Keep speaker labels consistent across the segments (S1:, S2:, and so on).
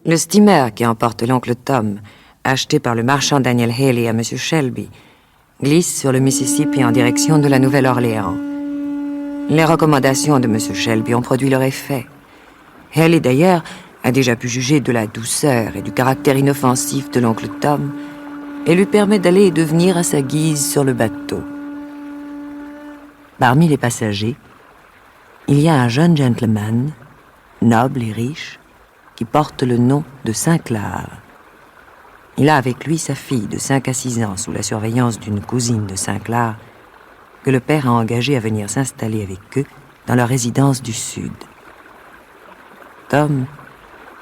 S1: Le steamer qui emporte l'oncle Tom, acheté par le marchand Daniel Haley à M. Shelby, glisse sur le Mississippi en direction de la Nouvelle-Orléans. Les recommandations de M. Shelby ont produit leur effet. Haley, d'ailleurs, a déjà pu juger de la douceur et du caractère inoffensif de l'oncle Tom et lui permet d'aller et de venir à sa guise sur le bateau. Parmi les passagers, il y a un jeune gentleman, noble et riche, qui porte le nom de Sinclair. Il a avec lui sa fille de 5 à 6 ans sous la surveillance d'une cousine de Sinclair que le père a engagé à venir s'installer avec eux dans leur résidence du Sud. Tom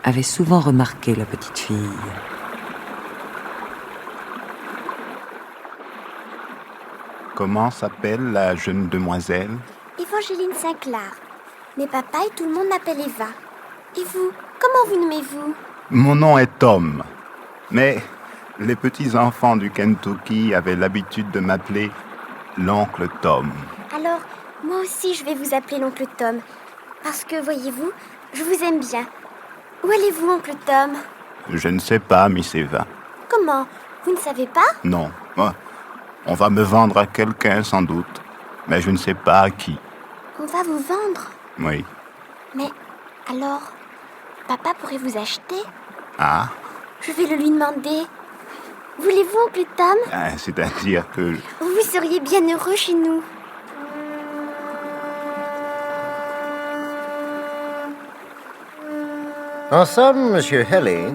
S1: avait souvent remarqué la petite fille.
S2: Comment s'appelle la jeune demoiselle?
S3: Évangeline Sinclair. Mais papa et tout le monde m'appelle Eva. Et vous, comment vous nommez-vous?
S2: Mon nom est Tom. Mais les petits-enfants du Kentucky avaient l'habitude de m'appeler l'oncle Tom.
S3: Alors, moi aussi je vais vous appeler l'oncle Tom. Parce que, voyez-vous, je vous aime bien. Où allez-vous, oncle Tom?
S2: Je ne sais pas, Miss Eva.
S3: Comment? Vous ne savez pas?
S2: Non. On va me vendre à quelqu'un, sans doute. Mais je ne sais pas à qui.
S3: On va vous vendre?
S2: Oui.
S3: Mais, alors, papa pourrait vous acheter?
S2: Ah?
S3: Je vais le lui demander. Voulez-vous, oncle Tom?
S2: C'est-à-dire que...
S3: Vous seriez bien heureux chez nous.
S4: En somme, Monsieur Haley,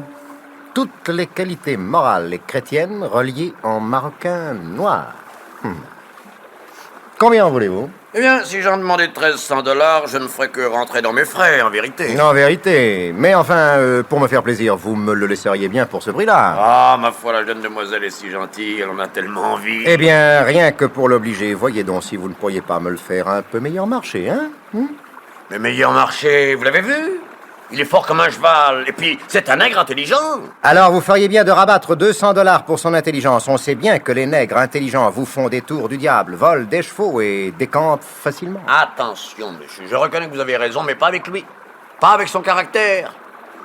S4: toutes les qualités morales et chrétiennes reliées en marocain noir. Combien en voulez-vous?
S5: Eh bien, si j'en demandais $1300, je ne ferais que rentrer dans mes frais, en vérité.
S4: En vérité. Mais enfin, pour me faire plaisir, vous me le laisseriez bien pour ce prix-là.
S5: Ah, ma foi, la jeune demoiselle est si gentille, elle en a tellement envie.
S4: Eh bien, rien que pour l'obliger, voyez donc si vous ne pourriez pas me le faire un peu meilleur marché, hein?
S5: Le meilleur marché, vous l'avez vu? Il est fort comme un cheval, et puis c'est un nègre intelligent.
S4: Alors, vous feriez bien de rabattre $200 pour son intelligence. On sait bien que les nègres intelligents vous font des tours du diable, volent des chevaux et décampent facilement.
S5: Attention, monsieur, je reconnais que vous avez raison, mais pas avec lui. Pas avec son caractère.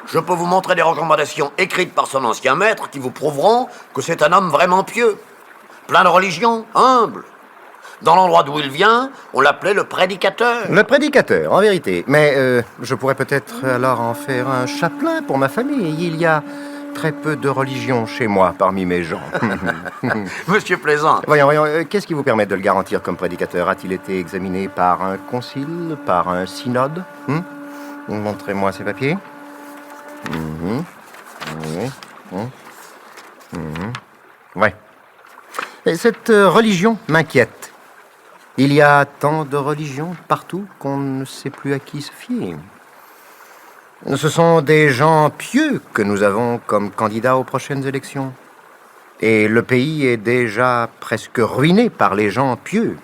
S5: Je peux vous montrer des recommandations écrites par son ancien maître qui vous prouveront que c'est un homme vraiment pieux. Plein de religion, humble. Dans l'endroit d'où il vient, on l'appelait le prédicateur.
S4: Le prédicateur, en vérité. Mais je pourrais peut-être alors en faire un chapelain pour ma famille. Il y a très peu de religion chez moi parmi mes gens.
S5: Monsieur plaisante.
S4: Voyons, qu'est-ce qui vous permet de le garantir comme prédicateur? A-t-il été examiné par un concile, par un synode? Montrez-moi ces papiers. Ouais. Et cette religion m'inquiète. Il y a tant de religions partout qu'on ne sait plus à qui se fier. Ce sont des gens pieux que nous avons comme candidats aux prochaines élections. Et le pays est déjà presque ruiné par les gens pieux.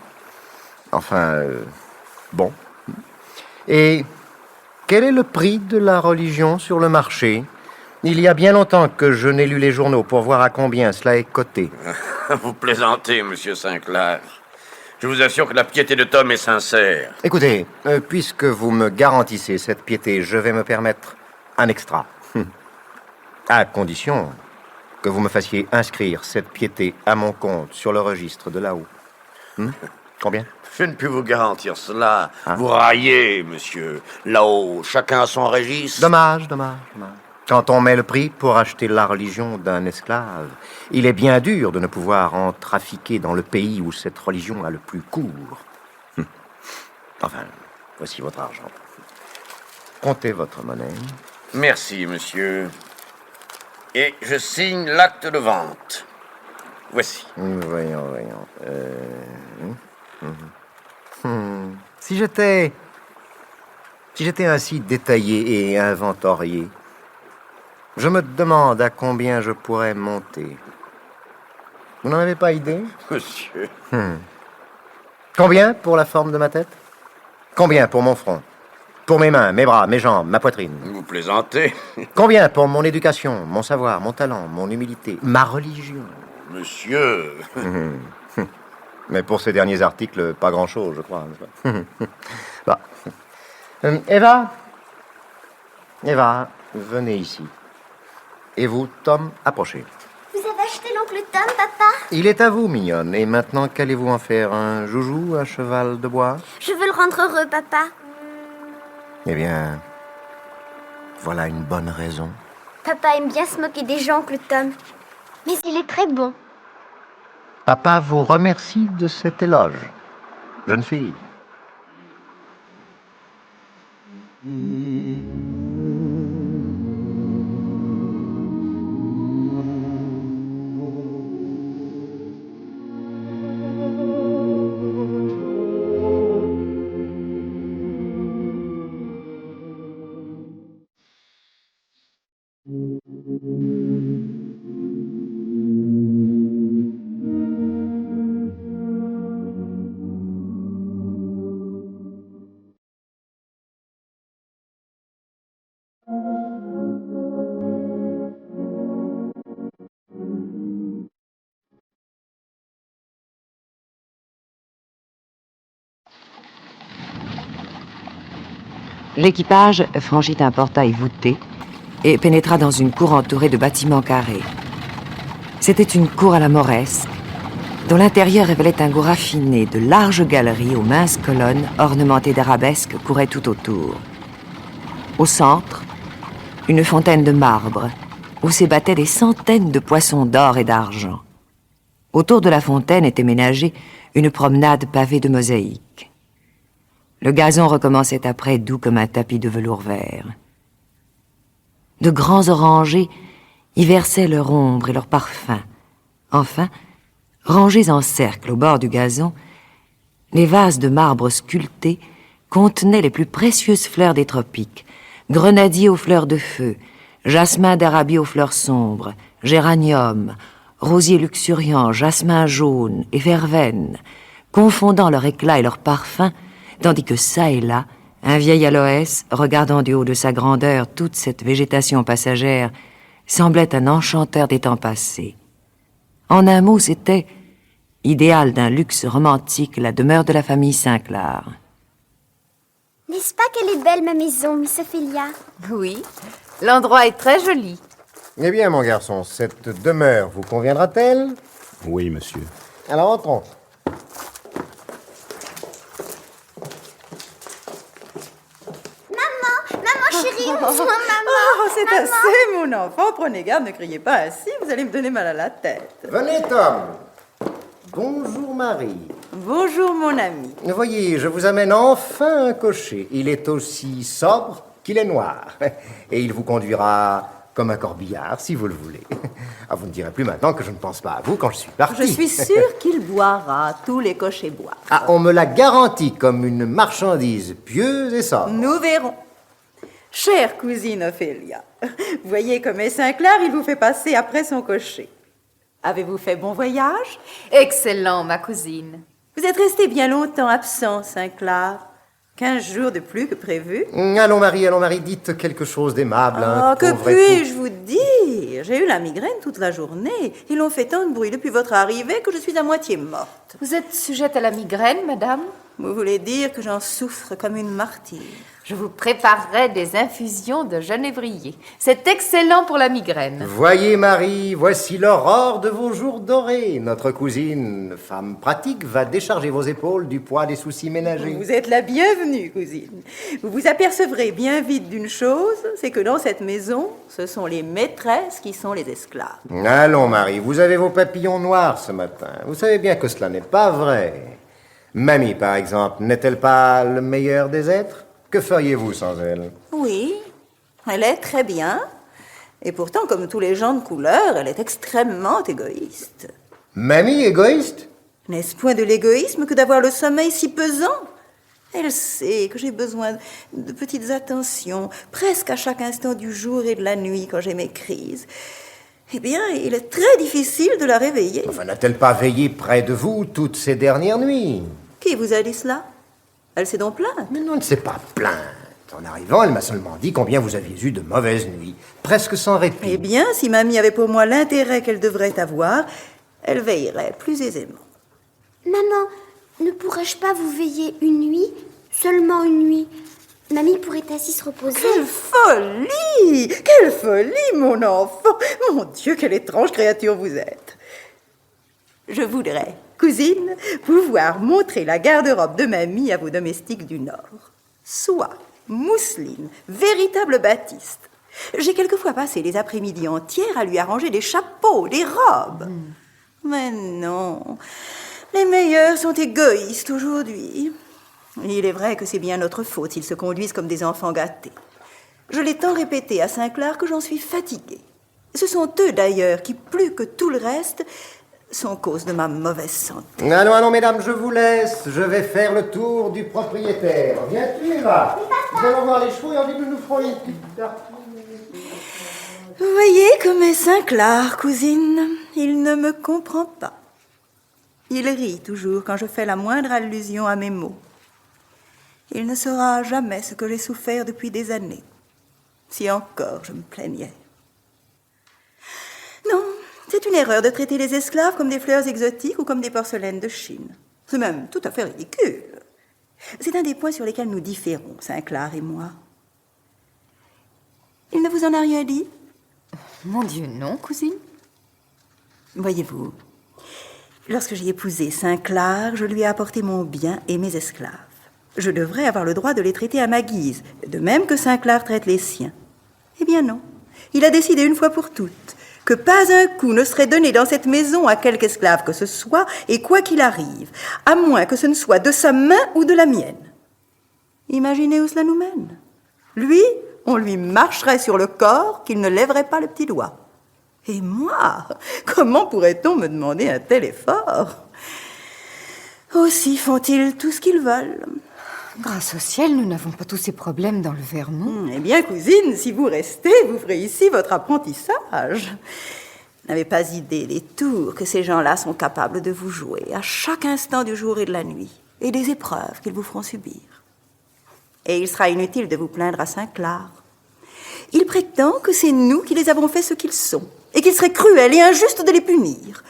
S4: Enfin, bon. Et quel est le prix de la religion sur le marché? Il y a bien longtemps que je n'ai lu les journaux pour voir à combien cela est coté.
S5: Vous plaisantez, monsieur Sinclair. Je vous assure que la piété de Tom est sincère.
S4: Écoutez, puisque vous me garantissez cette piété, je vais me permettre un extra. À condition que vous me fassiez inscrire cette piété à mon compte sur le registre de là-haut. Combien?
S5: Je ne puis vous garantir cela. Vous raillez, monsieur. Là-haut, chacun a son registre.
S4: Dommage. Quand on met le prix pour acheter la religion d'un esclave, il est bien dur de ne pouvoir en trafiquer dans le pays où cette religion a le plus cours. Enfin, voici votre argent. Comptez votre monnaie.
S5: Merci, monsieur. Et je signe l'acte de vente. Voici.
S4: Voyons. Si j'étais ainsi détaillé et inventorié, je me demande à combien je pourrais monter. Vous n'en avez pas idée?
S5: Monsieur.
S4: Combien pour la forme de ma tête? Combien pour mon front? Pour mes mains, mes bras, mes jambes, ma poitrine?
S5: Vous plaisantez?
S4: Combien pour mon éducation, mon savoir, mon talent, mon humilité, ma religion?
S5: Monsieur.
S4: Mais pour ces derniers articles, pas grand-chose, je crois. Eva, venez ici. Et vous, Tom, approchez.
S3: Vous avez acheté l'oncle Tom, papa?
S4: Il est à vous, mignonne. Et maintenant, qu'allez-vous en faire? Un joujou, un cheval de bois?
S3: Je veux le rendre heureux, papa.
S4: Eh bien, voilà une bonne raison.
S3: Papa aime bien se moquer des gens, oncle Tom. Mais il est très bon.
S4: Papa vous remercie de cet éloge, jeune fille.
S1: L'équipage franchit un portail voûté et pénétra dans une cour entourée de bâtiments carrés. C'était une cour à la mauresque, dont l'intérieur révélait un goût raffiné. De larges galeries aux minces colonnes ornementées d'arabesques couraient tout autour. Au centre, une fontaine de marbre, où s'ébattaient des centaines de poissons d'or et d'argent. Autour de la fontaine était ménagée une promenade pavée de mosaïques. Le gazon recommençait après doux comme un tapis de velours vert. De grands orangers y versaient leur ombre et leur parfum. Enfin, rangés en cercle au bord du gazon, les vases de marbre sculptés contenaient les plus précieuses fleurs des tropiques, grenadiers aux fleurs de feu, jasmin d'Arabie aux fleurs sombres, géranium, rosier luxuriant, jasmin jaune et verveine, confondant leur éclat et leur parfum, tandis que çà et là, un vieil aloès, regardant du haut de sa grandeur toute cette végétation passagère, semblait un enchanteur des temps passés. En un mot, c'était, idéal d'un luxe romantique, la demeure de la famille Sinclair.
S3: N'est-ce pas qu'elle est belle, ma maison, Miss Ophélia?
S6: Oui, l'endroit est très joli.
S4: Eh bien, mon garçon, cette demeure vous conviendra-t-elle?
S2: Oui, monsieur.
S4: Alors, entrons.
S3: Maman chérie, maman, maman.
S6: Oh, c'est assez, mon enfant. Prenez garde, ne criez pas ainsi, vous allez me donner mal à la tête.
S4: Venez, Tom. Bonjour, Marie.
S6: Bonjour, mon ami.
S4: Voyez, je vous amène enfin un cocher. Il est aussi sobre qu'il est noir. Et il vous conduira comme un corbillard, si vous le voulez. Ah, vous ne direz plus maintenant que je ne pense pas à vous quand je suis parti.
S6: Je suis sûre qu'il boira. Tous les cochers boivent.
S4: Ah, on me l'a garanti comme une marchandise pieuse et sobre.
S6: Nous verrons. Chère cousine Ophélia, voyez comme est Sinclair, il vous fait passer après son cocher. Avez-vous fait bon voyage?
S7: Excellent, ma cousine.
S6: Vous êtes resté bien longtemps absent, Sinclair. 15 jours de plus que prévu.
S4: Allons, Marie, dites quelque chose d'aimable.
S6: Oh, que puis-je vous dire? J'ai eu la migraine toute la journée. Ils ont fait tant de bruit depuis votre arrivée que je suis à moitié morte.
S7: Vous êtes sujette à la migraine, madame?
S6: Vous voulez dire que j'en souffre comme une martyre?
S7: Je vous préparerai des infusions de genévrier. C'est excellent pour la migraine.
S4: Voyez, Marie, voici l'aurore de vos jours dorés. Notre cousine, femme pratique, va décharger vos épaules du poids des soucis ménagers.
S6: Vous êtes la bienvenue, cousine. Vous vous apercevrez bien vite d'une chose, c'est que dans cette maison, ce sont les maîtresses qui sont les esclaves.
S4: Allons, Marie, vous avez vos papillons noirs ce matin. Vous savez bien que cela n'est pas vrai. Mamie, par exemple, n'est-elle pas le meilleur des êtres? Que feriez-vous sans elle?
S6: Oui, elle est très bien. Et pourtant, comme tous les gens de couleur, elle est extrêmement égoïste.
S4: Mamie égoïste?
S6: N'est-ce point de l'égoïsme que d'avoir le sommeil si pesant? Elle sait que j'ai besoin de petites attentions, presque à chaque instant du jour et de la nuit quand j'ai mes crises. Eh bien, il est très difficile de la réveiller.
S4: Enfin, n'a-t-elle pas veillé près de vous toutes ces dernières nuits?
S6: Qui vous a dit cela? Elle s'est donc plainte?
S4: Mais non, elle ne s'est pas plainte. En arrivant, elle m'a seulement dit combien vous aviez eu de mauvaises nuits, presque sans répit.
S6: Eh bien, si mamie avait pour moi l'intérêt qu'elle devrait avoir, elle veillerait plus aisément.
S3: Maman, ne pourrais-je pas vous veiller une nuit? Seulement une nuit. Mamie pourrait ainsi se reposer.
S6: Quelle folie! Quelle folie, mon enfant! Mon Dieu, quelle étrange créature vous êtes! Je voudrais, cousine, pouvoir montrer la garde-robe de mamie à vos domestiques du Nord. Soie, mousseline, véritable batiste. J'ai quelquefois passé les après-midi entières à lui arranger des chapeaux, des robes. Mais non, les meilleurs sont égoïstes aujourd'hui. Il est vrai que c'est bien notre faute s'ils se conduisent comme des enfants gâtés. Je l'ai tant répété à Saint-Clar que j'en suis fatiguée. Ce sont eux, d'ailleurs, qui, plus que tout le reste, sont cause de ma mauvaise santé.
S4: Allons, allons, mesdames, je vous laisse. Je vais faire le tour du propriétaire. Viens-tu, Eva? Nous allons voir les chevaux et ensuite nous ferons une petite tartine.
S6: Vous voyez comme est Saint-Clar, cousine. Il ne me comprend pas. Il rit toujours quand je fais la moindre allusion à mes mots. Il ne saura jamais ce que j'ai souffert depuis des années. Si encore je me plaignais. Non, c'est une erreur de traiter les esclaves comme des fleurs exotiques ou comme des porcelaines de Chine. C'est même tout à fait ridicule. C'est un des points sur lesquels nous différons, Saint-Clar et moi. Il ne vous en a rien dit?
S7: Mon Dieu, non, cousine.
S6: Voyez-vous, lorsque j'ai épousé Saint-Clar, je lui ai apporté mon bien et mes esclaves. Je devrais avoir le droit de les traiter à ma guise, de même que Saint-Clar traite les siens. Eh bien non, il a décidé une fois pour toutes que pas un coup ne serait donné dans cette maison à quelque esclave que ce soit, et quoi qu'il arrive, à moins que ce ne soit de sa main ou de la mienne. Imaginez où cela nous mène. Lui, on lui marcherait sur le corps qu'il ne lèverait pas le petit doigt. Et moi, comment pourrait-on me demander un tel effort? Aussi font-ils tout ce qu'ils veulent.
S7: Grâce au ciel, nous n'avons pas tous ces problèmes dans le Vermont.
S6: Eh bien, cousine, si vous restez, vous ferez ici votre apprentissage. Vous n'avez pas idée des tours que ces gens-là sont capables de vous jouer à chaque instant du jour et de la nuit, et des épreuves qu'ils vous feront subir. Et il sera inutile de vous plaindre à Saint-Clar. Il prétend que c'est nous qui les avons fait ce qu'ils sont, et qu'il serait cruel et injuste de les punir.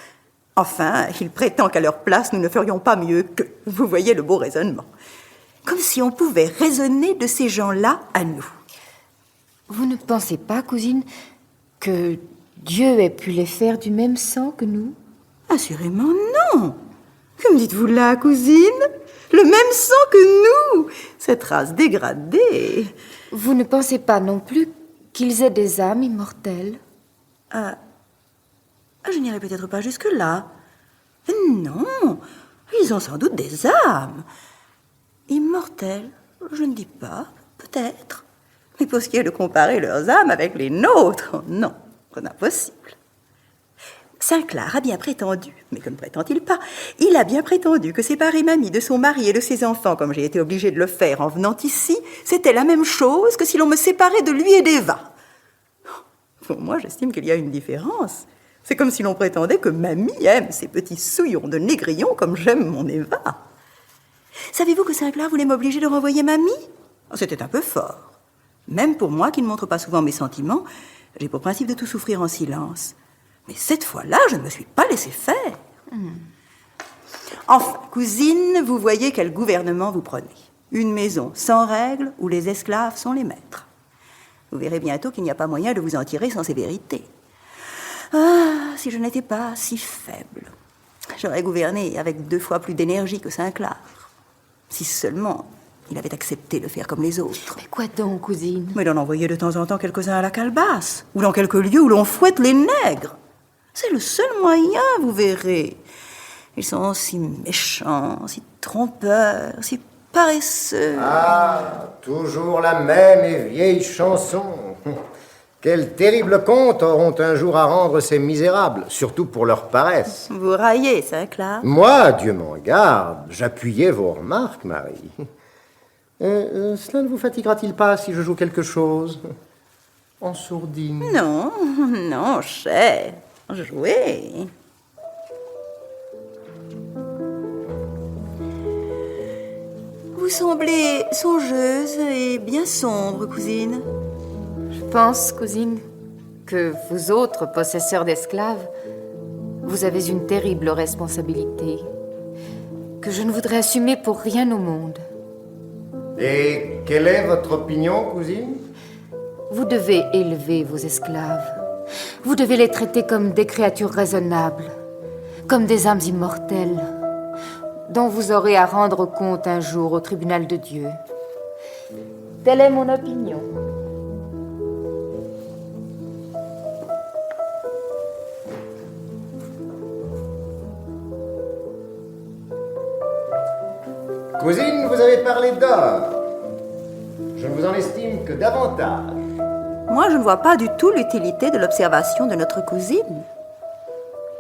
S6: Enfin, il prétend qu'à leur place, nous ne ferions pas mieux qu'eux. Vous voyez le beau raisonnement. Comme si on pouvait raisonner de ces gens-là à nous.
S7: Vous ne pensez pas, cousine, que Dieu ait pu les faire du même sang que nous?
S6: Assurément non. Que me dites-vous là, cousine? Le même sang que nous, cette race dégradée.
S7: Vous ne pensez pas non plus qu'ils aient des âmes immortelles?
S6: Je n'irai peut-être pas jusque-là. Non, ils ont sans doute des âmes. Immortelles, je ne dis pas, peut-être. Mais pour ce qui est de comparer leurs âmes avec les nôtres, non, c'est impossible. Saint-Clar a bien prétendu, mais que ne prétend-il pas? Il a bien prétendu que séparer mamie de son mari et de ses enfants, comme j'ai été obligée de le faire en venant ici, c'était la même chose que si l'on me séparait de lui et d'Eva. Pour moi, j'estime qu'il y a une différence. C'est comme si l'on prétendait que mamie aime ces petits souillons de négrillon comme j'aime mon Eva. Savez-vous que Saint-Clar voulait m'obliger de renvoyer mamie? C'était un peu fort. Même pour moi, qui ne montre pas souvent mes sentiments, j'ai pour principe de tout souffrir en silence. Mais cette fois-là, je ne me suis pas laissé faire. Enfin, cousine, vous voyez quel gouvernement vous prenez. Une maison sans règles où les esclaves sont les maîtres. Vous verrez bientôt qu'il n'y a pas moyen de vous en tirer sans sévérité. Ah, si je n'étais pas si faible, j'aurais gouverné avec 2 fois plus d'énergie que Saint-Clar. Si seulement il avait accepté de faire comme les autres.
S7: Mais quoi donc, cousine?
S6: Mais d'en envoyer de temps en temps quelques-uns à la calebasse, ou dans quelques lieux où l'on fouette les nègres. C'est le seul moyen, vous verrez. Ils sont si méchants, si trompeurs, si paresseux.
S4: Ah, toujours la même et vieille chanson. Quel terrible compte auront un jour à rendre ces misérables, surtout pour leur paresse.
S6: Vous raillez, Saint-Clar.
S4: Moi, Dieu m'en garde, j'appuyais vos remarques, Marie. Cela ne vous fatiguera-t-il pas si je joue quelque chose en sourdine?
S6: Non, non, cher. Jouez. Vous semblez songeuse et bien sombre, cousine.
S7: Je pense, cousine, que vous autres possesseurs d'esclaves, vous avez une terrible responsabilité que je ne voudrais assumer pour rien au monde.
S4: Et quelle est votre opinion, cousine?
S7: Vous devez élever vos esclaves. Vous devez les traiter comme des créatures raisonnables, comme des âmes immortelles, dont vous aurez à rendre compte un jour au tribunal de Dieu. Telle est mon opinion.
S4: Cousine, vous avez parlé d'or. Je ne vous en estime que davantage.
S6: Moi, je ne vois pas du tout l'utilité de l'observation de notre cousine.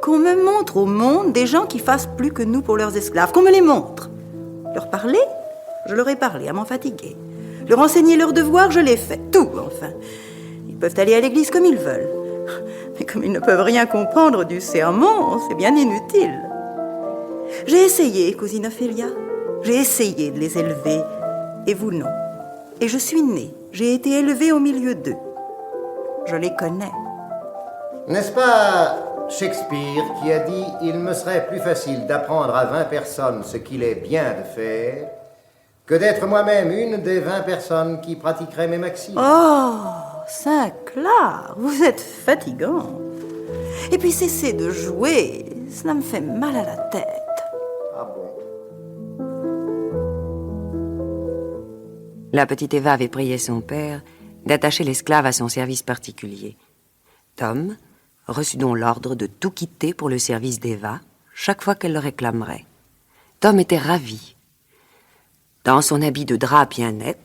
S6: Qu'on me montre au monde des gens qui fassent plus que nous pour leurs esclaves. Qu'on me les montre. Leur parler, je leur ai parlé à m'en fatiguer. Leur enseigner leurs devoirs, je l'ai fait. Tout, enfin. Ils peuvent aller à l'église comme ils veulent. Mais comme ils ne peuvent rien comprendre du sermon, c'est bien inutile. J'ai essayé, cousine Ophélia. J'ai essayé de les élever. Et vous, non. Et je suis née. J'ai été élevée au milieu d'eux. Je les connais.
S4: N'est-ce pas Shakespeare qui a dit « Il me serait plus facile d'apprendre à 20 personnes ce qu'il est bien de faire que d'être moi-même une des 20 personnes qui pratiqueraient mes maximes. »
S6: Oh, Saint-Clar, vous êtes fatigant. Et puis cessez de jouer, cela me fait mal à la tête.
S4: Ah bon?
S1: La petite Eva avait prié son père d'attacher l'esclave à son service particulier. Tom reçut donc l'ordre de tout quitter pour le service d'Eva chaque fois qu'elle le réclamerait. Tom était ravi. Dans son habit de drap bien net,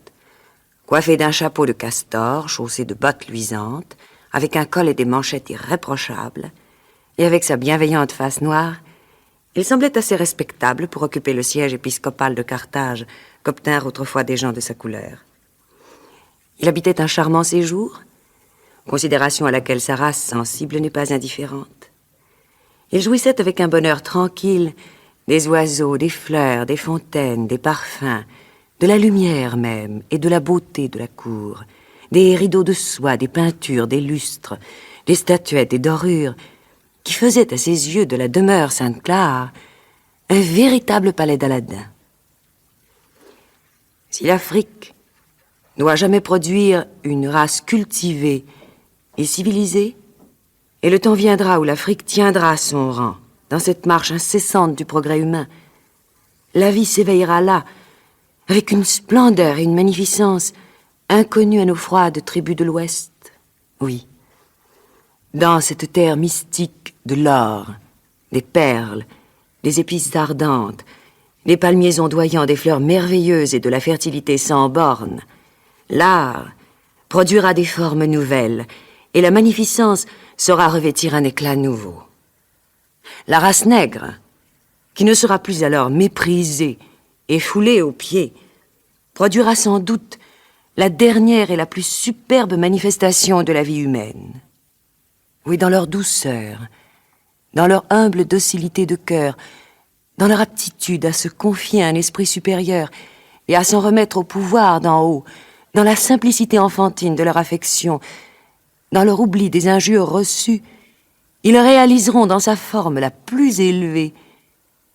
S1: coiffé d'un chapeau de castor, chaussé de bottes luisantes, avec un col et des manchettes irréprochables, et avec sa bienveillante face noire, il semblait assez respectable pour occuper le siège épiscopal de Carthage qu'obtinrent autrefois des gens de sa couleur. Il habitait un charmant séjour, considération à laquelle sa race sensible n'est pas indifférente. Il jouissait avec un bonheur tranquille des oiseaux, des fleurs, des fontaines, des parfums, de la lumière même et de la beauté de la cour, des rideaux de soie, des peintures, des lustres, des statuettes, des dorures, qui faisaient à ses yeux de la demeure Sainte-Clare un véritable palais d'Aladin. Si l'Afrique doit jamais produire une race cultivée et civilisée, et le temps viendra où l'Afrique tiendra son rang dans cette marche incessante du progrès humain, la vie s'éveillera là, avec une splendeur et une magnificence inconnues à nos froides tribus de l'Ouest. Oui, dans cette terre mystique de l'or, des perles, des épices ardentes, des palmiers ondoyants, des fleurs merveilleuses et de la fertilité sans bornes, l'art produira des formes nouvelles et la magnificence saura revêtir un éclat nouveau. La race nègre, qui ne sera plus alors méprisée et foulée aux pieds, produira sans doute la dernière et la plus superbe manifestation de la vie humaine. Oui, dans leur douceur, dans leur humble docilité de cœur, dans leur aptitude à se confier à un esprit supérieur et à s'en remettre au pouvoir d'en haut, dans la simplicité enfantine de leur affection, dans leur oubli des injures reçues, ils réaliseront dans sa forme la plus élevée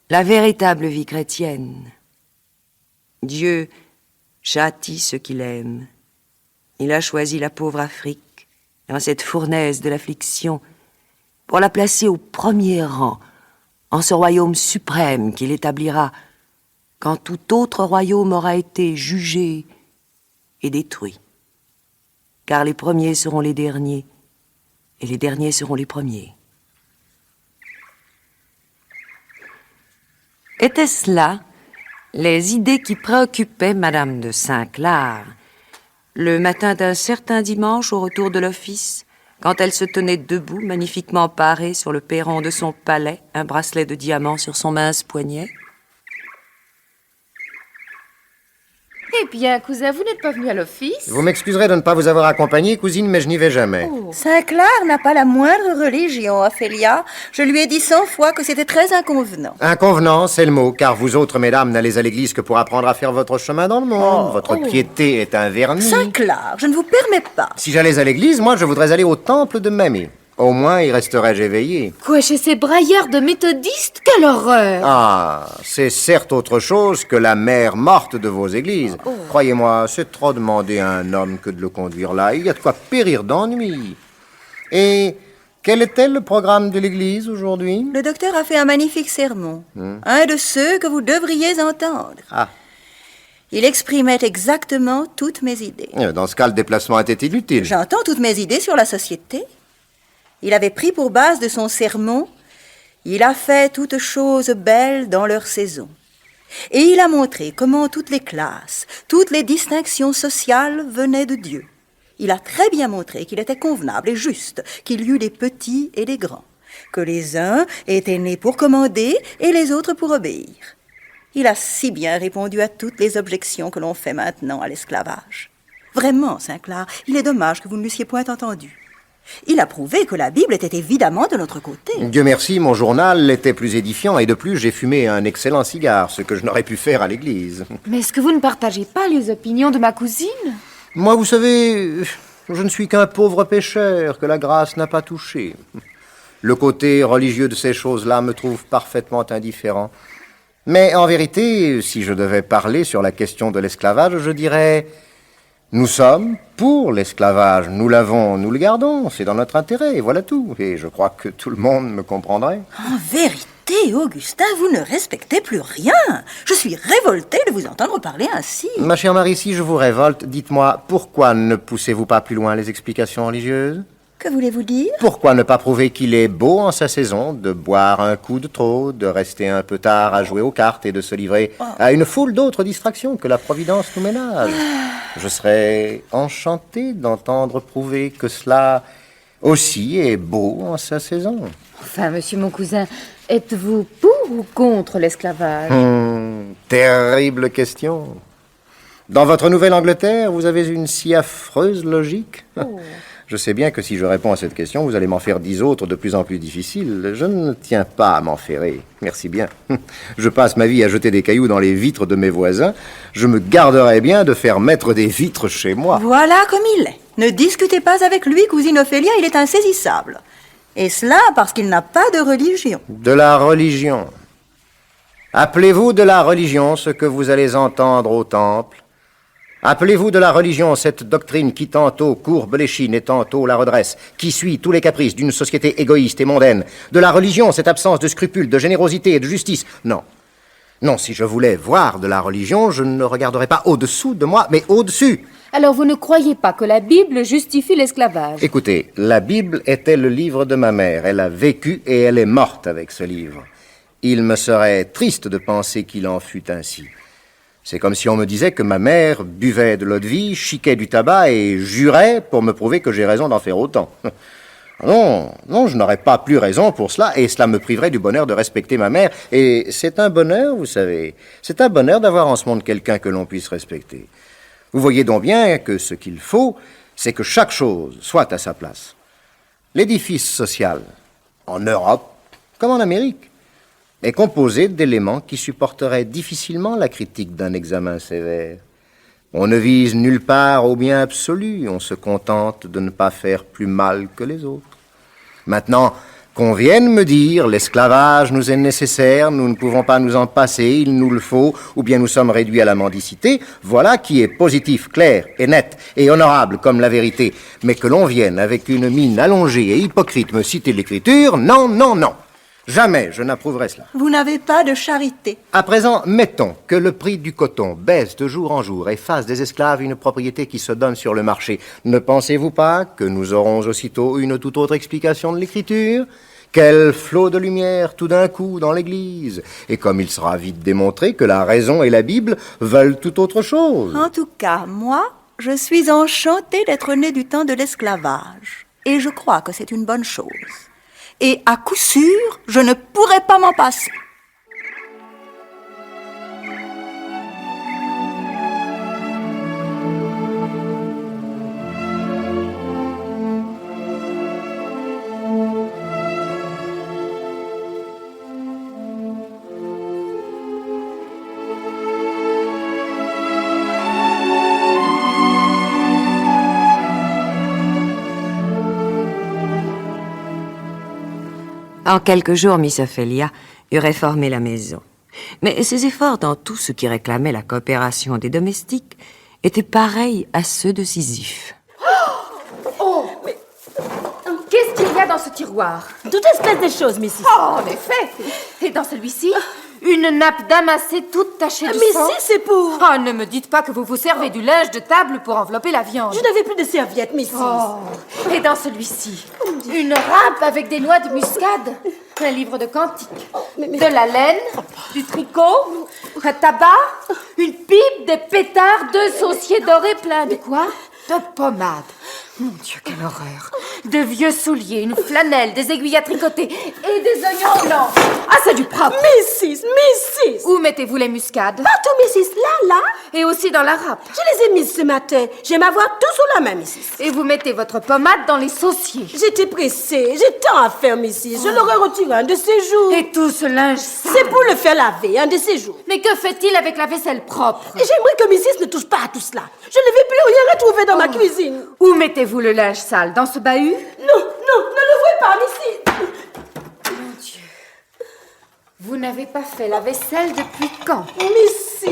S1: la véritable vie chrétienne. Dieu châtie ceux qu'il aime. Il a choisi la pauvre Afrique dans cette fournaise de l'affliction pour la placer au premier rang en ce royaume suprême qu'il établira quand tout autre royaume aura été jugé et détruit. Car les premiers seront les derniers et les derniers seront les premiers. Étaient-ce là les idées qui préoccupaient Madame de Saint-Clar le matin d'un certain dimanche au retour de l'office, quand elle se tenait debout, magnifiquement parée sur le perron de son palais, un bracelet de diamants sur son mince poignet?
S7: Eh bien, cousin, vous n'êtes pas venu à l'office?
S4: Vous m'excuserez de ne pas vous avoir accompagné, cousine, mais je n'y vais jamais.
S7: Oh.
S6: Saint-Clar n'a pas la moindre religion, Ophélia. Je lui ai dit 100 fois que c'était très inconvenant.
S4: Inconvenant, c'est le mot, car vous autres, mesdames, n'allez à l'église que pour apprendre à faire votre chemin dans le monde. Votre piété est un vernis.
S6: Saint-Clar, je ne vous permets pas.
S4: Si j'allais à l'église, moi, je voudrais aller au temple de Mamie. Au moins, y resterais-je éveillé.
S7: Quoi, chez ces braillards de méthodistes? Quelle horreur!
S4: Ah, c'est certes autre chose que la mère morte de vos églises. Croyez-moi, c'est trop demander à un homme que de le conduire là. Il y a de quoi périr d'ennui. Et quel était le programme de l'église aujourd'hui?
S6: Le docteur a fait un magnifique sermon. Un de ceux que vous devriez entendre.
S4: Ah,
S6: Il exprimait exactement toutes mes idées.
S4: dans ce cas, le déplacement était inutile.
S6: J'entends toutes mes idées sur la société. Il avait pris pour base de son sermon « Il a fait toutes choses belles dans leur saison ». Et il a montré comment toutes les classes, toutes les distinctions sociales venaient de Dieu. Il a très bien montré qu'il était convenable et juste qu'il y eût les petits et les grands, que les uns étaient nés pour commander et les autres pour obéir. Il a si bien répondu à toutes les objections que l'on fait maintenant à l'esclavage. Vraiment, Saint-Clar, il est dommage que vous ne l'eussiez point entendu. Il a prouvé que la Bible était évidemment de notre côté.
S4: Dieu merci, mon journal était plus édifiant et de plus, j'ai fumé un excellent cigare, ce que je n'aurais pu faire à l'église.
S7: Mais est-ce que vous ne partagez pas les opinions de ma cousine?
S4: Moi, vous savez, je ne suis qu'un pauvre pécheur que la grâce n'a pas touché. Le côté religieux de ces choses-là me trouve parfaitement indifférent. Mais en vérité, si je devais parler sur la question de l'esclavage, je dirais... Nous sommes pour l'esclavage. Nous l'avons, nous le gardons. C'est dans notre intérêt, et voilà tout. Et je crois que tout le monde me comprendrait.
S6: En vérité, Augustin, vous ne respectez plus rien. Je suis révoltée de vous entendre parler ainsi.
S4: Ma chère Marie, si je vous révolte, dites-moi, pourquoi ne poussez-vous pas plus loin les explications religieuses?
S6: Que voulez-vous dire?
S4: Pourquoi ne pas prouver qu'il est beau en sa saison de boire un coup de trop, de rester un peu tard à jouer aux cartes et de se livrer à une foule d'autres distractions que la Providence nous ménage? Je serais enchanté d'entendre prouver que cela aussi est beau en sa saison.
S7: Enfin, monsieur mon cousin, êtes-vous pour ou contre l'esclavage?
S4: Terrible question. Dans votre Nouvelle-Angleterre, vous avez une si affreuse logique. Je sais bien que si je réponds à cette question, vous allez m'en faire 10 autres de plus en plus difficiles. Je ne tiens pas à m'en ferrer. Merci bien. Je passe ma vie à jeter des cailloux dans les vitres de mes voisins. Je me garderais bien de faire mettre des vitres chez moi.
S6: Voilà comme il est. Ne discutez pas avec lui, cousine Ophélia, il est insaisissable. Et cela parce qu'il n'a pas de religion.
S4: De la religion. Appelez-vous de la religion ce que vous allez entendre au temple. Appelez-vous de la religion cette doctrine qui tantôt courbe l'échine et tantôt la redresse, qui suit tous les caprices d'une société égoïste et mondaine. De la religion cette absence de scrupules, de générosité et de justice. Non. Non, si je voulais voir de la religion, je ne regarderais pas au-dessous de moi, mais au-dessus.
S7: Alors vous ne croyez pas que la Bible justifie l'esclavage?
S4: Écoutez, la Bible était le livre de ma mère. Elle a vécu et elle est morte avec ce livre. Il me serait triste de penser qu'il en fût ainsi. C'est comme si on me disait que ma mère buvait de l'eau-de-vie, chiquait du tabac et jurait pour me prouver que j'ai raison d'en faire autant. Non, je n'aurais pas plus raison pour cela, et cela me priverait du bonheur de respecter ma mère. Et c'est un bonheur, vous savez, c'est un bonheur d'avoir en ce monde quelqu'un que l'on puisse respecter. Vous voyez donc bien que ce qu'il faut, c'est que chaque chose soit à sa place. L'édifice social, en Europe comme en Amérique, est composé d'éléments qui supporteraient difficilement la critique d'un examen sévère. On ne vise nulle part au bien absolu, on se contente de ne pas faire plus mal que les autres. Maintenant, qu'on vienne me dire l'esclavage nous est nécessaire, nous ne pouvons pas nous en passer, il nous le faut, ou bien nous sommes réduits à la mendicité, voilà qui est positif, clair et net et honorable comme la vérité. Mais que l'on vienne avec une mine allongée et hypocrite me citer l'Écriture, non, non, non. Jamais je n'approuverai cela.
S6: Vous n'avez pas de charité.
S4: À présent, mettons que le prix du coton baisse de jour en jour et fasse des esclaves une propriété qui se donne sur le marché. Ne pensez-vous pas que nous aurons aussitôt une toute autre explication de l'Écriture? Quel flot de lumière tout d'un coup dans l'Église! Et comme il sera vite démontré que la raison et la Bible veulent tout autre chose.
S6: En tout cas, moi, je suis enchantée d'être née du temps de l'esclavage. Et je crois que c'est une bonne chose. Et à coup sûr, je ne pourrais pas m'en passer.
S1: En quelques jours, Miss Ophelia eut réformé la maison. Mais ses efforts dans tout ce qui réclamait la coopération des domestiques étaient pareils à ceux de Sisyphe.
S7: Qu'est-ce qu'il y a dans ce tiroir?
S8: Toute espèce de choses, Mrs.
S7: Oh, en effet. Et dans celui-ci, une nappe damassée toute tachée de
S8: Mais
S7: sang.
S8: si, c'est pour...
S7: Oh, ne me dites pas que vous vous servez du linge de table pour envelopper la viande.
S8: Je n'avais plus de serviettes, Mrs.
S7: Oh. Et dans celui-ci, une râpe avec des noix de muscade, un livre de cantiques, de la laine, du tricot, un tabac, une pipe, des pétards, 2 sauciers dorés pleins de quoi? De pommade. Mon Dieu, quelle horreur. De vieux souliers, une flanelle, des aiguilles à tricoter et des oignons blancs. Ah, c'est du propre.
S8: Mrs.
S7: Où mettez-vous les muscades?
S8: Partout, Mrs. Là.
S7: Et aussi dans la râpe.
S8: Je les ai mises ce matin. J'aime avoir tout sous la main, Mrs.
S7: Et vous mettez votre pommade dans les sauciers.
S8: J'étais pressée. J'ai tant à faire, Mrs. Je l'aurais retiré un de ces jours.
S7: Et tout ce linge sale.
S8: C'est pour le faire laver, un de ces jours.
S7: Mais que fait-il avec la vaisselle propre?
S8: Et j'aimerais que Mrs. ne touche pas à tout cela. Je ne vais plus rien retrouver dans ma cuisine.
S7: Où mettez-vous le linge sale? Dans ce bahut?
S8: Non, ne l'ouvrez pas, Mrs.
S7: Mon Dieu. Vous n'avez pas fait la vaisselle depuis quand?
S8: Mrs.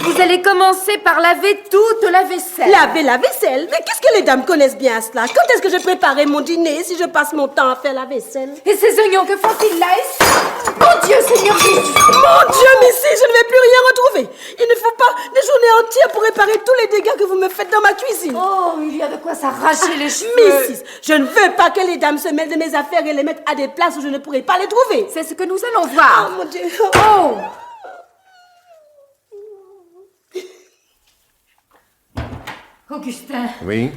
S7: Vous allez commencer par laver toute la vaisselle.
S8: Laver la vaisselle? Mais qu'est-ce que les dames connaissent bien cela? Quand est-ce que je préparais mon dîner si je passe mon temps à faire la vaisselle?
S7: Et ces oignons, que font-ils là? Mon Dieu, Seigneur Jésus!
S8: Mon Dieu, Missy, je ne vais plus rien retrouver. Il ne faut pas des journées entières pour réparer tous les dégâts que vous me faites dans ma cuisine.
S7: Oh, il y a de quoi s'arracher les cheveux.
S8: Mrs. Je ne veux pas que les dames se mêlent de mes affaires et les mettent à des places où je ne pourrai pas les trouver.
S7: C'est ce que nous allons voir.
S8: Oh, mon Dieu.
S7: Oh! Augustin.
S4: Oui,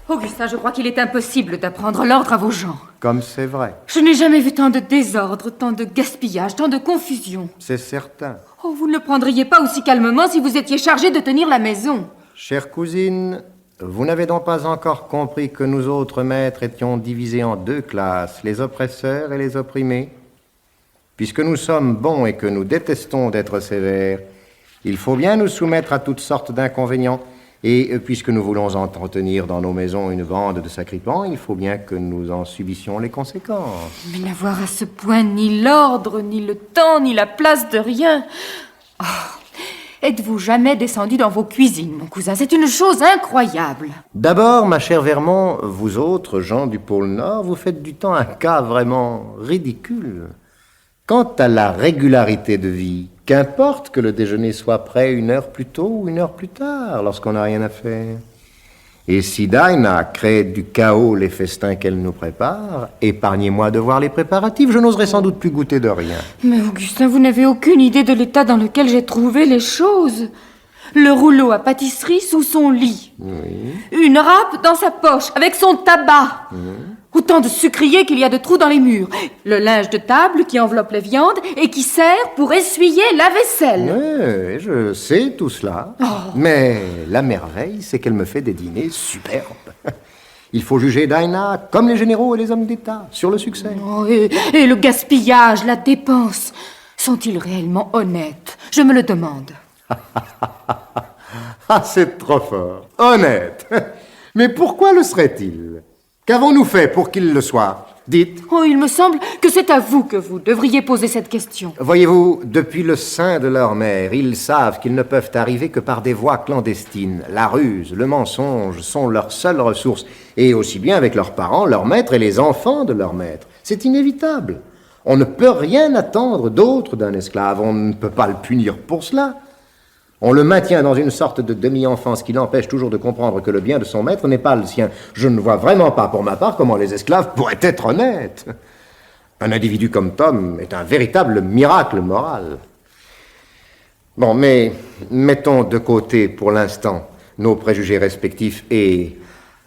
S7: Augustin, je crois qu'il est impossible d'apprendre l'ordre à vos gens.
S4: comme c'est vrai,
S7: Je n'ai jamais vu tant de désordre, tant de gaspillage, tant de confusion.
S4: c'est certain.
S7: Oh, vous ne le prendriez pas aussi calmement si vous étiez chargé de tenir la maison.
S4: Chère cousine, vous n'avez donc pas encore compris que nous autres maîtres étions divisés en 2 classes, les oppresseurs et les opprimés? Puisque nous sommes bons et que nous détestons d'être sévères, il faut bien nous soumettre à toutes sortes d'inconvénients. Et puisque nous voulons entretenir dans nos maisons une bande de sacripants, il faut bien que nous en subissions les conséquences.
S7: Mais n'avoir à ce point ni l'ordre, ni le temps, ni la place de rien. Oh, êtes-vous jamais descendu dans vos cuisines, mon cousin? C'est une chose incroyable.
S4: D'abord, ma chère Vermont, vous autres, gens du pôle Nord, vous faites du temps un cas vraiment ridicule. Quant à la régularité de vie, qu'importe que le déjeuner soit prêt 1 heure plus tôt ou 1 heure plus tard, lorsqu'on n'a rien à faire. Et si Dinah crée du chaos les festins qu'elle nous prépare, épargnez-moi de voir les préparatifs, je n'oserais sans doute plus goûter de rien.
S7: Mais Augustin, vous n'avez aucune idée de l'état dans lequel j'ai trouvé les choses. Le rouleau à pâtisserie sous son lit.
S4: Oui.
S7: Une râpe dans sa poche, avec son tabac. Autant de sucriers qu'il y a de trous dans les murs. Le linge de table qui enveloppe les viandes et qui sert pour essuyer la vaisselle.
S4: Oui, je sais tout cela. Mais la merveille, c'est qu'elle me fait des dîners superbes. Il faut juger Dinah comme les généraux et les hommes d'État, sur le succès.
S7: Oh, et le gaspillage, la dépense, sont-ils réellement honnêtes? Je me le demande.
S4: Ah, c'est trop fort. Honnête. Mais pourquoi le serait-il? Qu'avons-nous fait pour qu'il le soit? Dites.
S7: Oh, il me semble que c'est à vous que vous devriez poser cette question.
S4: Voyez-vous, depuis le sein de leur mère, ils savent qu'ils ne peuvent arriver que par des voies clandestines. La ruse, le mensonge sont leurs seules ressources. Et aussi bien avec leurs parents, leurs maîtres et les enfants de leurs maîtres. C'est inévitable. On ne peut rien attendre d'autre d'un esclave. On ne peut pas le punir pour cela. On le maintient dans une sorte de demi-enfance qui l'empêche toujours de comprendre que le bien de son maître n'est pas le sien. Je ne vois vraiment pas, pour ma part, comment les esclaves pourraient être honnêtes. Un individu comme Tom est un véritable miracle moral. Bon, mais mettons de côté pour l'instant nos préjugés respectifs et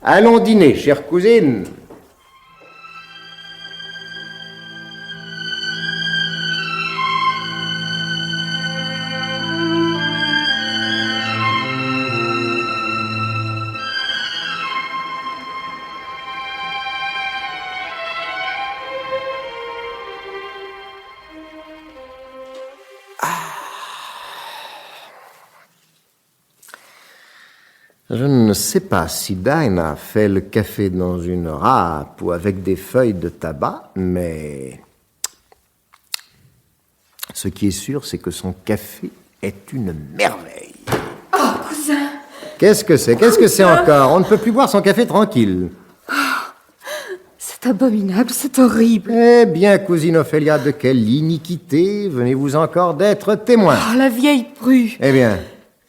S4: allons dîner, chère cousine. Je ne sais pas si Dinah fait le café dans une râpe ou avec des feuilles de tabac, mais Ce qui est sûr, c'est que son café est une merveille.
S7: Oh, cousin!
S4: Qu'est-ce que c'est? Qu'est-ce que c'est encore? On ne peut plus boire son café tranquille.
S7: C'est abominable, c'est horrible.
S4: Eh bien, cousine Ophélia, de quelle iniquité venez-vous encore d'être témoin?
S7: Oh, la vieille prue!
S4: Eh bien,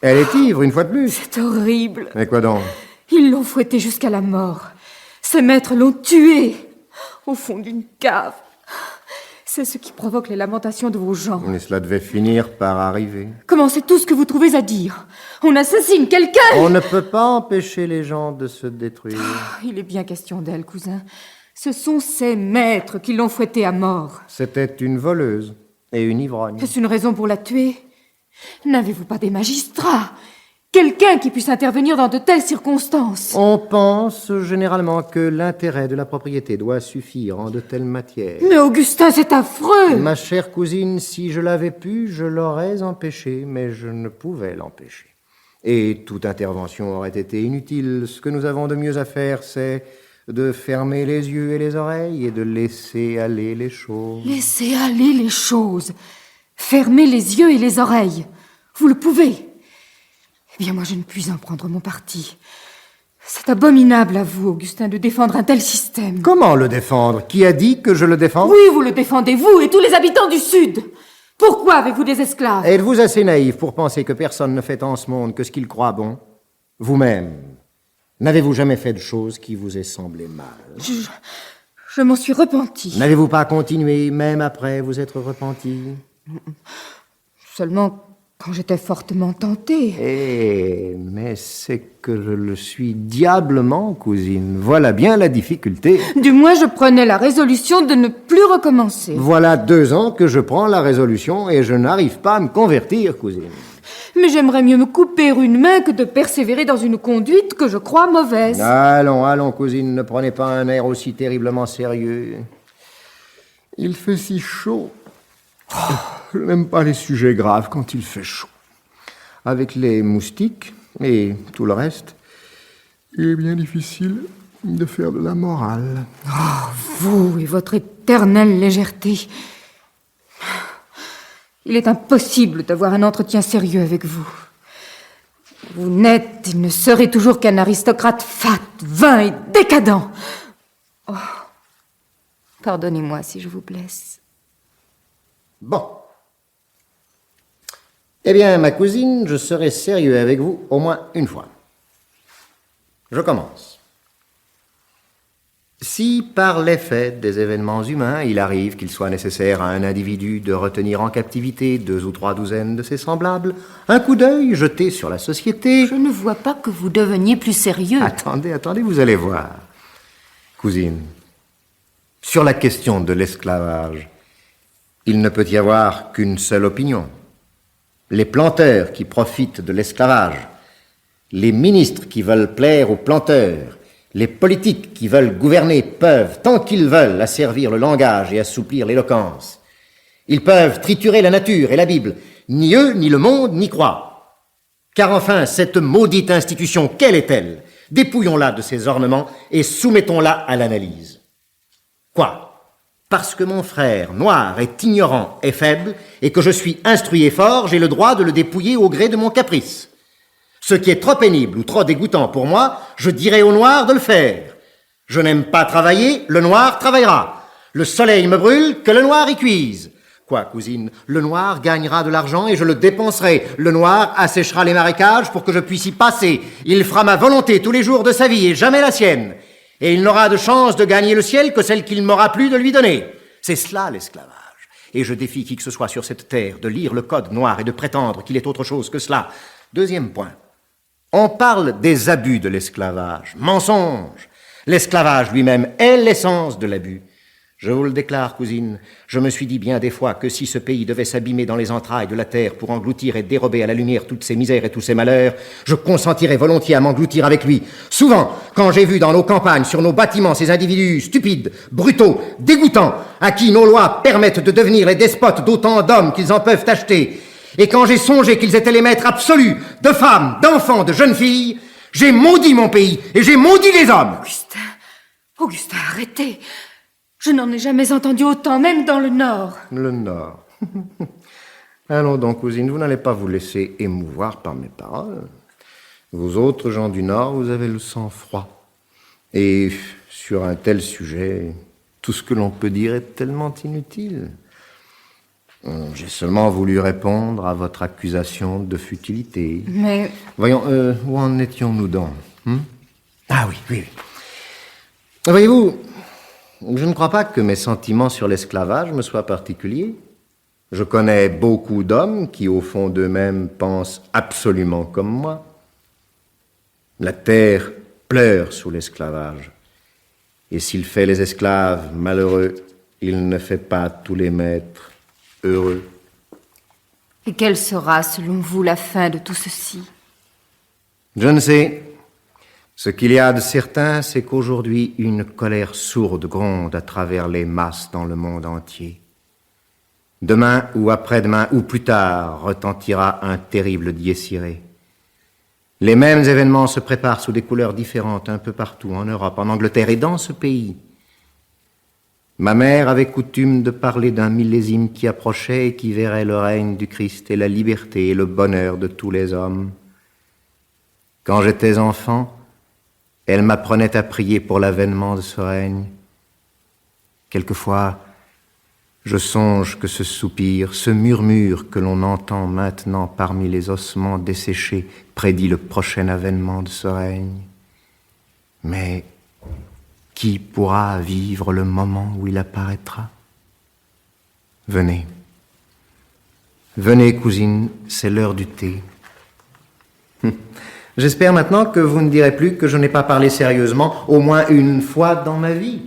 S4: elle est ivre, une fois de plus.
S7: C'est horrible.
S4: Mais quoi donc?
S7: Ils l'ont fouetté jusqu'à la mort. Ses maîtres l'ont tué au fond d'une cave. C'est ce qui provoque les lamentations de vos gens.
S4: Mais cela devait finir par arriver.
S7: Comment c'est tout ce que vous trouvez à dire? On assassine quelqu'un!
S4: On ne peut pas empêcher les gens de se détruire.
S7: Il est bien question d'elle, cousin. Ce sont ses maîtres qui l'ont fouettée à mort.
S4: C'était une voleuse et une ivrogne.
S7: Est-ce une raison pour la tuer? N'avez-vous pas des magistrats? Quelqu'un qui puisse intervenir dans de telles circonstances?
S4: On pense généralement que l'intérêt de la propriété doit suffire en de telles matières.
S7: Mais Augustin, c'est affreux!
S4: Ma chère cousine, si je l'avais pu, je l'aurais empêché, mais je ne pouvais l'empêcher. Et toute intervention aurait été inutile. Ce que nous avons de mieux à faire, c'est de fermer les yeux et les oreilles et de laisser aller les choses.
S7: Laissez aller les choses. Fermez les yeux et les oreilles. Vous le pouvez. Eh bien, moi, je ne puis en prendre mon parti. C'est abominable à vous, Augustin, de défendre un tel système.
S4: Comment le défendre? Qui a dit que je le défends?
S7: Oui, vous le défendez, vous et tous les habitants du Sud. Pourquoi avez-vous des esclaves?
S4: Êtes-vous assez naïf pour penser que personne ne fait en ce monde que ce qu'il croit bon? Vous-même, n'avez-vous jamais fait de choses qui vous aient semblé mal?
S7: Je m'en suis repentie.
S4: N'avez-vous pas continué, même après vous être repenti?
S7: Seulement quand j'étais fortement tentée.
S4: Eh, mais c'est que je le suis diablement, cousine. Voilà bien la difficulté.
S7: Du moins, je prenais la résolution de ne plus recommencer.
S4: Voilà 2 ans que je prends la résolution et je n'arrive pas à me convertir, cousine.
S7: Mais j'aimerais mieux me couper une main que de persévérer dans une conduite que je crois mauvaise.
S4: Allons, allons, cousine, ne prenez pas un air aussi terriblement sérieux. Il fait si chaud. Oh, je n'aime pas les sujets graves quand il fait chaud. Avec les moustiques et tout le reste, il est bien difficile de faire de la morale.
S7: Oh, vous et votre éternelle légèreté. Il est impossible d'avoir un entretien sérieux avec vous. Vous n'êtes et ne serez toujours qu'un aristocrate fat, vain et décadent. Oh, pardonnez-moi si je vous blesse.
S4: Bon. Eh bien, ma cousine, je serai sérieux avec vous au moins une fois. Je commence. Si, par l'effet des événements humains, il arrive qu'il soit nécessaire à un individu de retenir en captivité 2 ou 3 douzaines de ses semblables, un coup d'œil jeté sur la société...
S7: Je ne vois pas que vous deveniez plus sérieux.
S4: Attendez, vous allez voir. Cousine, sur la question de l'esclavage, il ne peut y avoir qu'une seule opinion. Les planteurs qui profitent de l'esclavage, les ministres qui veulent plaire aux planteurs, les politiques qui veulent gouverner peuvent, tant qu'ils veulent, asservir le langage et assouplir l'éloquence. Ils peuvent triturer la nature et la Bible. Ni eux, ni le monde, n'y croient. Car enfin, cette maudite institution, quelle est-elle? Dépouillons-la de ses ornements et soumettons-la à l'analyse. Quoi? Parce que mon frère, noir, est ignorant et faible, et que je suis instruit et fort, j'ai le droit de le dépouiller au gré de mon caprice. Ce qui est trop pénible ou trop dégoûtant pour moi, je dirai au noir de le faire. Je n'aime pas travailler, le noir travaillera. Le soleil me brûle, que le noir y cuise. Quoi, cousine? Le noir gagnera de l'argent et je le dépenserai. Le noir asséchera les marécages pour que je puisse y passer. Il fera ma volonté tous les jours de sa vie et jamais la sienne. Et il n'aura de chance de gagner le ciel que celle qu'il m'aura plu de lui donner. C'est cela, l'esclavage. Et je défie qui que ce soit sur cette terre de lire le code noir et de prétendre qu'il est autre chose que cela. Deuxième point. On parle des abus de l'esclavage. Mensonge. L'esclavage lui-même est l'essence de l'abus. Je vous le déclare, cousine, je me suis dit bien des fois que si ce pays devait s'abîmer dans les entrailles de la terre pour engloutir et dérober à la lumière toutes ses misères et tous ses malheurs, je consentirais volontiers à m'engloutir avec lui. Souvent, quand j'ai vu dans nos campagnes, sur nos bâtiments, ces individus stupides, brutaux, dégoûtants, à qui nos lois permettent de devenir les despotes d'autant d'hommes qu'ils en peuvent acheter, et quand j'ai songé qu'ils étaient les maîtres absolus de femmes, d'enfants, de jeunes filles, j'ai maudit mon pays et j'ai maudit les hommes.
S7: Augustin, arrêtez. Je n'en ai jamais entendu autant, même dans le Nord.
S4: Le Nord. Allons donc, cousine, vous n'allez pas vous laisser émouvoir par mes paroles. Vous autres gens du Nord, vous avez le sang froid. Et sur un tel sujet, tout ce que l'on peut dire est tellement inutile. J'ai seulement voulu répondre à votre accusation de futilité.
S7: Mais...
S4: Voyons, où en étions-nous donc Ah oui. Voyez-vous, je ne crois pas que mes sentiments sur l'esclavage me soient particuliers. Je connais beaucoup d'hommes qui, au fond d'eux-mêmes, pensent absolument comme moi. La terre pleure sous l'esclavage. Et s'il fait les esclaves malheureux, il ne fait pas tous les maîtres heureux.
S7: Et quelle sera, selon vous, la fin de tout ceci?
S4: Je ne sais. Ce qu'il y a de certain, c'est qu'aujourd'hui, une colère sourde gronde à travers les masses dans le monde entier. Demain ou après-demain ou plus tard retentira un terrible dies-irae. Les mêmes événements se préparent sous des couleurs différentes un peu partout, en Europe, en Angleterre et dans ce pays. Ma mère avait coutume de parler d'un millésime qui approchait et qui verrait le règne du Christ et la liberté et le bonheur de tous les hommes. Quand j'étais enfant, elle m'apprenait à prier pour l'avènement de ce règne. Quelquefois, je songe que ce soupir, ce murmure que l'on entend maintenant parmi les ossements desséchés, prédit le prochain avènement de ce règne. Mais qui pourra vivre le moment où il apparaîtra? Venez. Venez, cousine, c'est l'heure du thé. J'espère maintenant que vous ne direz plus que je n'ai pas parlé sérieusement au moins une fois dans ma vie.